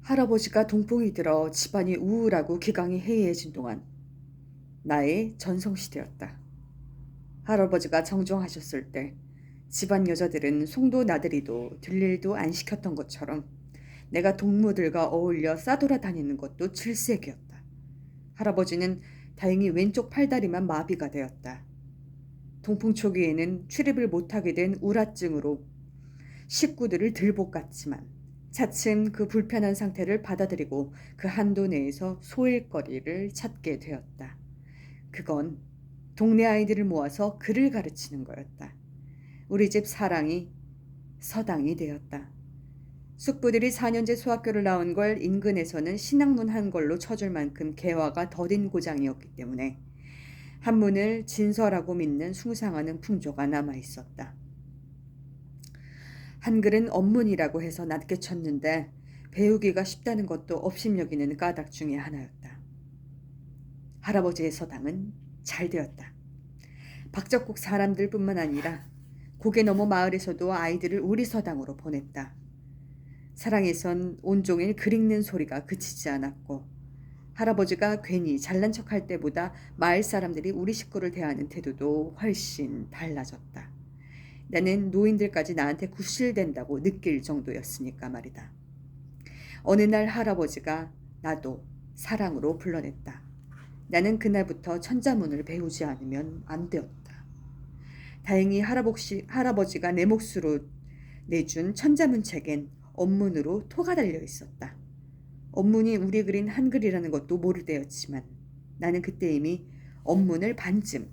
할아버지가 동풍이 들어 집안이 우울하고 기강이 해이해진 동안 나의 전성시대였다. 할아버지가 정정하셨을 때 집안 여자들은 송도 나들이도 들일도 안 시켰던 것처럼 내가 동무들과 어울려 싸돌아 다니는 것도 질색이었다. 할아버지는 다행히 왼쪽 팔다리만 마비가 되었다. 동풍 초기에는 출입을 못하게 된 우라증으로 식구들을 들볶았지만 차츰 그 불편한 상태를 받아들이고 그 한도 내에서 소일거리를 찾게 되었다. 그건 동네 아이들을 모아서 글을 가르치는 거였다. 우리 집 사랑이 서당이 되었다. 숙부들이 4년제 소학교를 나온 걸 인근에서는 신학문 한 걸로 쳐줄 만큼 개화가 더딘 고장이었기 때문에 한문을 진서라고 믿는 숭상하는 풍조가 남아 있었다. 한글은 언문이라고 해서 낮게 쳤는데 배우기가 쉽다는 것도 업심여기는 까닭 중에 하나였다. 할아버지의 서당은 잘 되었다. 박적국 사람들뿐만 아니라 고개 넘어 마을에서도 아이들을 우리 서당으로 보냈다. 사랑에선 온종일 글 읽는 소리가 그치지 않았고 할아버지가 괜히 잘난 척할 때보다 마을 사람들이 우리 식구를 대하는 태도도 훨씬 달라졌다. 나는 노인들까지 나한테 구실된다고 느낄 정도였으니까 말이다. 어느 날 할아버지가 나도 사랑으로 불러냈다. 나는 그날부터 천자문을 배우지 않으면 안 되었다. 다행히 할아버지가 내 몫으로 내준 천자문 책엔 언문으로 토가 달려 있었다. 언문이 우리 그린 한글이라는 것도 모를 때였지만 나는 그때 이미 언문을 반쯤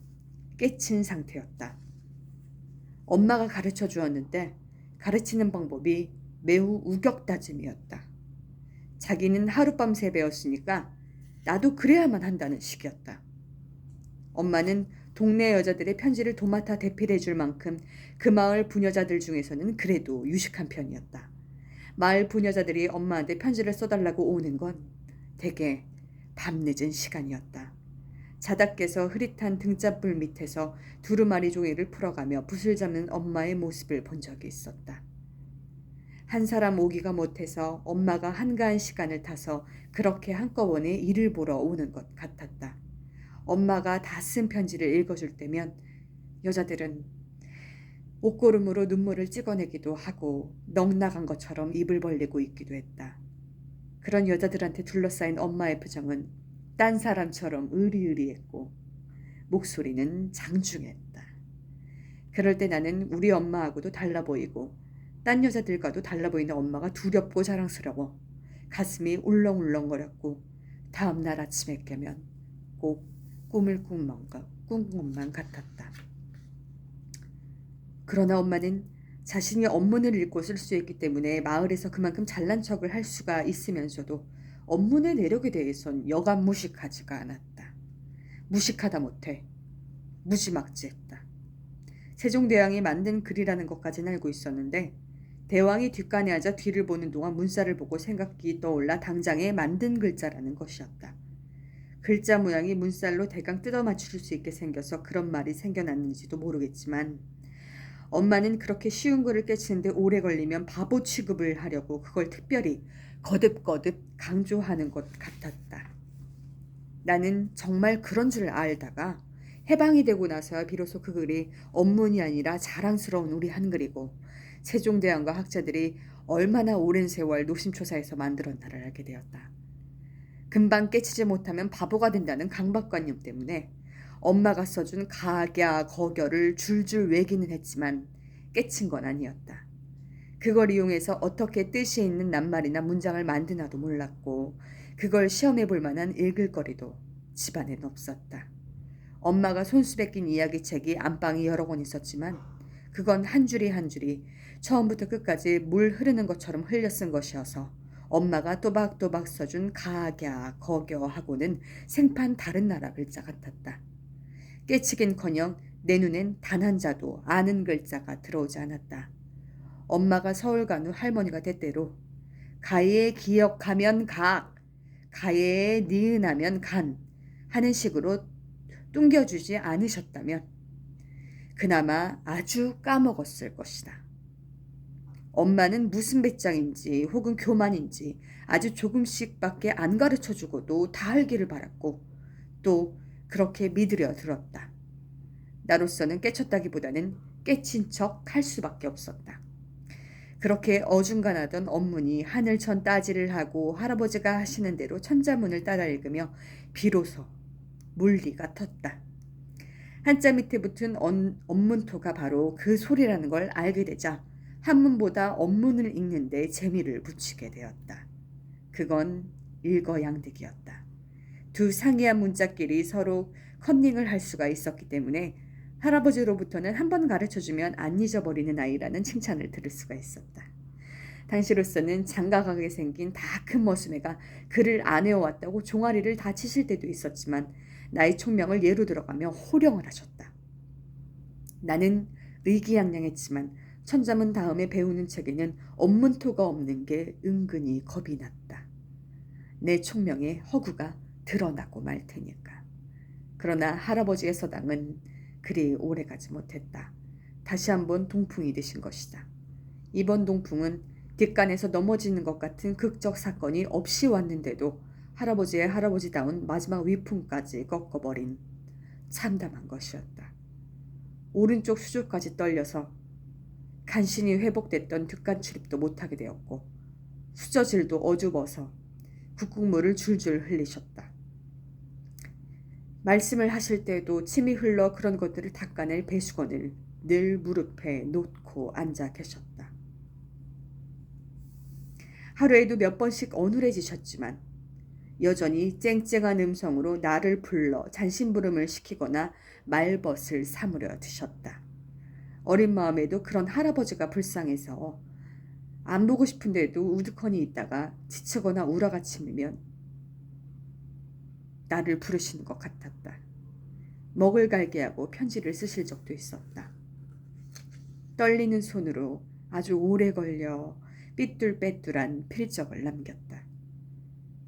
깨친 상태였다. 엄마가 가르쳐 주었는데 가르치는 방법이 매우 우격다짐이었다. 자기는 하룻밤새 배웠으니까 나도 그래야만 한다는 식이었다. 엄마는 동네 여자들의 편지를 도맡아 대필해 줄 만큼 그 마을 부녀자들 중에서는 그래도 유식한 편이었다. 마을 부녀자들이 엄마한테 편지를 써달라고 오는 건 대개 밤늦은 시간이었다. 자다 깨서 흐릿한 등잔불 밑에서 두루마리 종이를 풀어가며 붓을 잡는 엄마의 모습을 본 적이 있었다. 한 사람 오기가 못해서 엄마가 한가한 시간을 타서 그렇게 한꺼번에 일을 보러 오는 것 같았다. 엄마가 다 쓴 편지를 읽어줄 때면 여자들은 옷고름으로 눈물을 찍어내기도 하고 넋나간 것처럼 입을 벌리고 있기도 했다. 그런 여자들한테 둘러싸인 엄마의 표정은 딴 사람처럼 으리으리했고 목소리는 장중했다. 그럴 때 나는 우리 엄마하고도 달라 보이고 딴 여자들과도 달라 보이는 엄마가 두렵고 자랑스러워 가슴이 울렁울렁거렸고 다음 날 아침에 깨면 꼭 꿈을 꾼 것만 같았다. 그러나 엄마는 자신이 언문을 읽고 쓸 수 있기 때문에 마을에서 그만큼 잘난 척을 할 수가 있으면서도 언문의 내력에 대해선 여간 무식하지가 않았다. 무식하다 못해 무지막지했다. 세종대왕이 만든 글이라는 것까지는 알고 있었는데 대왕이 뒷간에 앉아 뒤를 보는 동안 문살을 보고 생각이 떠올라 당장에 만든 글자라는 것이었다. 글자 모양이 문살로 대강 뜯어 맞출 수 있게 생겨서 그런 말이 생겨났는지도 모르겠지만 엄마는 그렇게 쉬운 글을 깨치는데 오래 걸리면 바보 취급을 하려고 그걸 특별히 거듭거듭 강조하는 것 같았다. 나는 정말 그런 줄 알다가 해방이 되고 나서야 비로소 그 글이 언문이 아니라 자랑스러운 우리 한글이고 세종대왕과 학자들이 얼마나 오랜 세월 노심초사해서 만들었나를 알게 되었다. 금방 깨치지 못하면 바보가 된다는 강박관념 때문에 엄마가 써준 가갸, 거겨를 줄줄 외기는 했지만 깨친 건 아니었다. 그걸 이용해서 어떻게 뜻이 있는 낱말이나 문장을 만드나도 몰랐고 그걸 시험해 볼 만한 읽을 거리도 집안엔 없었다. 엄마가 손수에 낀 이야기책이 안방에 여러 권 있었지만 그건 한 줄이 한 줄이 처음부터 끝까지 물 흐르는 것처럼 흘려 쓴 것이어서 엄마가 또박또박 써준 가갸, 거겨하고는 생판 다른 나라 글자 같았다. 깨치긴커녕 내 눈엔 단 한 자도 아는 글자가 들어오지 않았다. 엄마가 서울 간 후 할머니가 때때로 가에 기억하면 각, 가에 니은하면 간 하는 식으로 뚱겨주지 않으셨다면 그나마 아주 까먹었을 것이다. 엄마는 무슨 배짱인지 혹은 교만인지 아주 조금씩밖에 안 가르쳐 주고도 다 알기를 바랐고 또 그렇게 믿으려 들었다. 나로서는 깨쳤다기보다는 깨친 척 할 수밖에 없었다. 그렇게 어중간하던 업무니 하늘천 따지를 하고 할아버지가 하시는 대로 천자문을 따라 읽으며 비로소 물리가 텄다. 한자 밑에 붙은 언문토가 바로 그 소리라는 걸 알게 되자 한문보다 언문을 읽는데 재미를 붙이게 되었다. 그건 일거양득이었다. 두 상이한 문자끼리 서로 컨닝을 할 수가 있었기 때문에 할아버지로부터는 한 번 가르쳐주면 안 잊어버리는 아이라는 칭찬을 들을 수가 있었다. 당시로서는 장가가게 생긴 다 큰 머슴애가 그를 안 해왔다고 종아리를 다치실 때도 있었지만 나의 총명을 예로 들어가며 호령을 하셨다. 나는 의기양양했지만 천자문 다음에 배우는 책에는 언문토가 없는 게 은근히 겁이 났다. 내 총명의 허구가 드러나고 말 테니까. 그러나 할아버지의 서당은 그리 오래가지 못했다. 다시 한번 동풍이 되신 것이다. 이번 동풍은 뒷간에서 넘어지는 것 같은 극적 사건이 없이 왔는데도 할아버지의 할아버지다운 마지막 위풍까지 꺾어버린 참담한 것이었다. 오른쪽 수주까지 떨려서 간신히 회복됐던 뒷간 출입도 못하게 되었고 수저질도 어줍어서 국국물을 줄줄 흘리셨다. 말씀을 하실 때도 침이 흘러 그런 것들을 닦아낼 배수건을 늘 무릎에 놓고 앉아 계셨다. 하루에도 몇 번씩 어눌해지셨지만 여전히 쨍쨍한 음성으로 나를 불러 잔심부름을 시키거나 말벗을 사무려 드셨다. 어린 마음에도 그런 할아버지가 불쌍해서 안 보고 싶은데도 우두커니 있다가 지치거나 우라가치면 나를 부르시는 것 같았다. 먹을 갈게 하고 편지를 쓰실 적도 있었다. 떨리는 손으로 아주 오래 걸려 삐뚤빼뚤한 필적을 남겼다.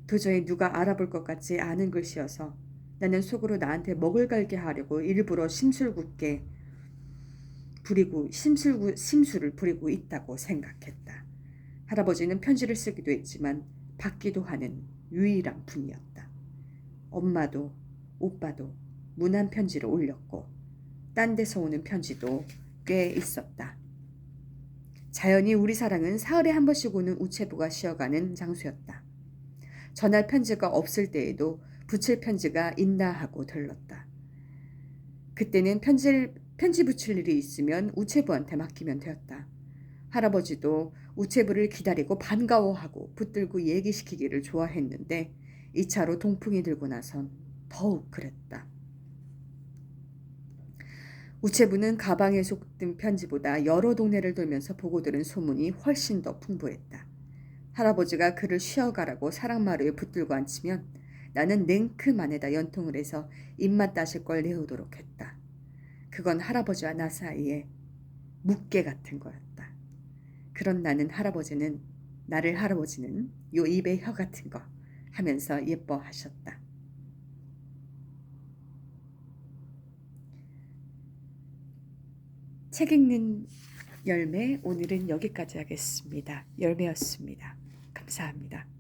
도저히 누가 알아볼 것 같지 않은 글씨여서 나는 속으로 나한테 먹을 갈게 하려고 일부러 심술을 부리고 있다고 생각했다. 할아버지는 편지를 쓰기도 했지만 받기도 하는 유일한 분이었다. 엄마도 오빠도 문안 편지를 올렸고 딴 데서 오는 편지도 꽤 있었다. 자연히 우리 사랑은 사흘에 한 번씩 오는 우체부가 쉬어가는 장소였다. 전할 편지가 없을 때에도 붙일 편지가 있나 하고 들렀다. 그때는 편지 붙일 일이 있으면 우체부한테 맡기면 되었다. 할아버지도 우체부를 기다리고 반가워하고 붙들고 얘기시키기를 좋아했는데 2차로 동풍이 들고 나선 더욱 그랬다. 우체부는 가방에 속든 편지보다 여러 동네를 돌면서 보고 들은 소문이 훨씬 더 풍부했다. 할아버지가 그를 쉬어가라고 사랑마루에 붙들고 앉히면 나는 냉큼 안에다 연통을 해서 입맛 따실 걸 내오도록 했다. 그건 할아버지와 나 사이에 묵계 같은 거였다. 그런 나를 할아버지는 요 입에 혀 같은 거 하면서 예뻐하셨다. 책 읽는 열매, 오늘은 여기까지 하겠습니다. 열매였습니다. 감사합니다.